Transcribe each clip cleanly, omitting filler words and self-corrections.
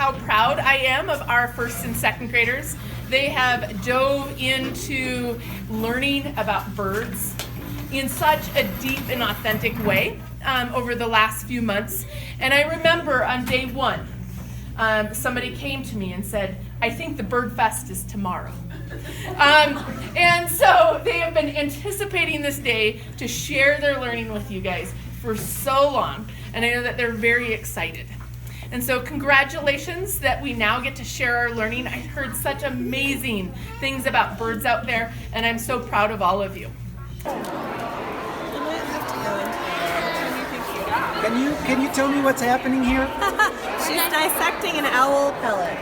how proud I am of our first and second graders. They have dove into learning about birds in such a deep and authentic way over the last few months. And I remember on day one, somebody came to me and said, I think the Bird Fest is tomorrow. And so they have been anticipating this day to share their learning with you guys for so long. And I know that they're very excited. And so congratulations that we now get to share our learning. I heard such amazing things about birds out there, and I'm so proud of all of you. Can you tell me what's happening here? She's dissecting an owl pellet.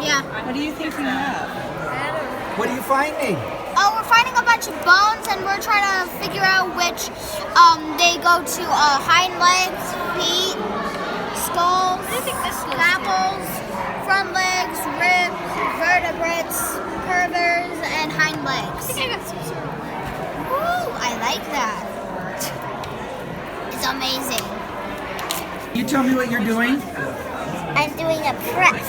Yeah. What do you think you have? What are you finding? Oh, we're finding a bunch of bones, and we're trying to figure out which they go to hind legs, feet, skulls, scapels, front legs, ribs, vertebrates, curvers, and hind legs. I think I got some sort of leg. Ooh, I like that. It's amazing. You tell me what you're doing. I'm doing a press.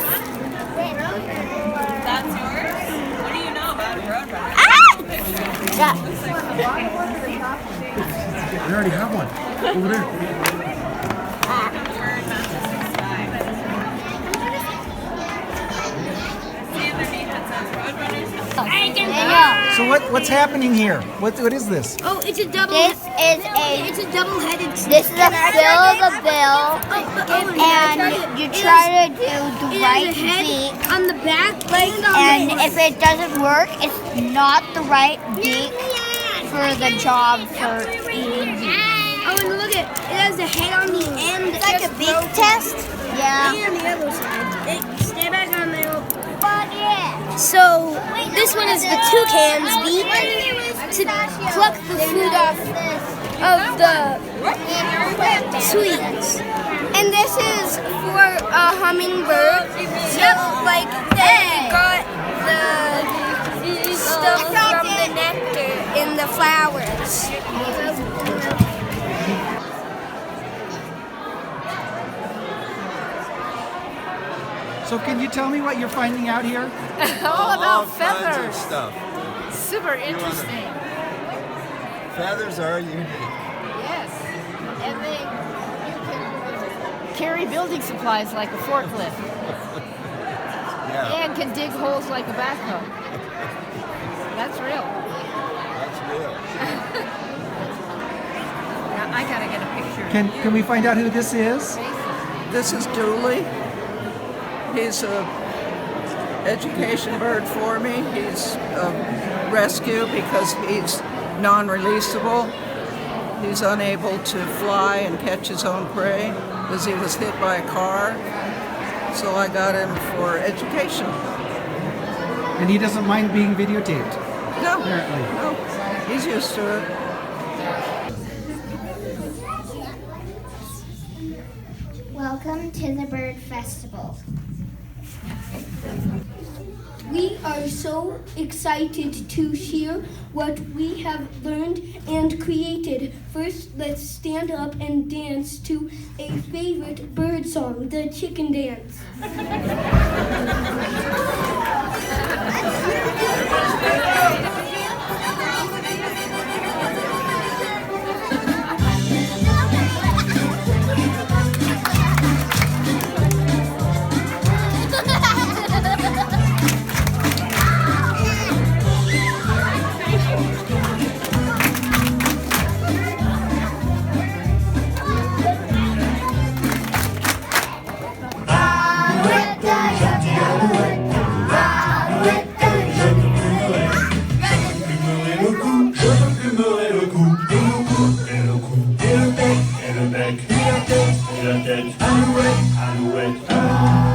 That's yours? What do you know about a roadrunner? Yeah. I already have one. Over there. So what's happening here? What is this? Oh, it's a double. It's a double-headed. This is a fill of a bill, and you try to do the right beak. On the back, And if it doesn't work, it's not the right beak for the job for eating beak. Oh, and look it has a head on the end. It's like a beak test. Yeah. And on the other side. Stay back on there. But yeah. So this one is the toucan's beak to pluck the food off of the sweets. And this is for a hummingbird. Yep, like they got the stuff from the nectar in the flowers. So can you tell me what you're finding out here? All about feathers. Kinds of stuff. Super interesting. Feathers are unique. Yes. And you can carry building supplies like a forklift. Yeah, And can dig holes like a backhoe. That's real. that's real. Now, I gotta get a picture. Can we find out who this is? This is Dooley. He's a education bird for me. He's a rescue because he's non-releasable. He's unable to fly and catch his own prey because he was hit by a car. So I got him for education. And he doesn't mind being videotaped. No, Apparently. no, he's used to it. Welcome to the Bird Festival. We are so excited to share what we have learned and created. First, let's stand up and dance to a favorite bird song, the chicken dance. Alouette, alouette, alouette.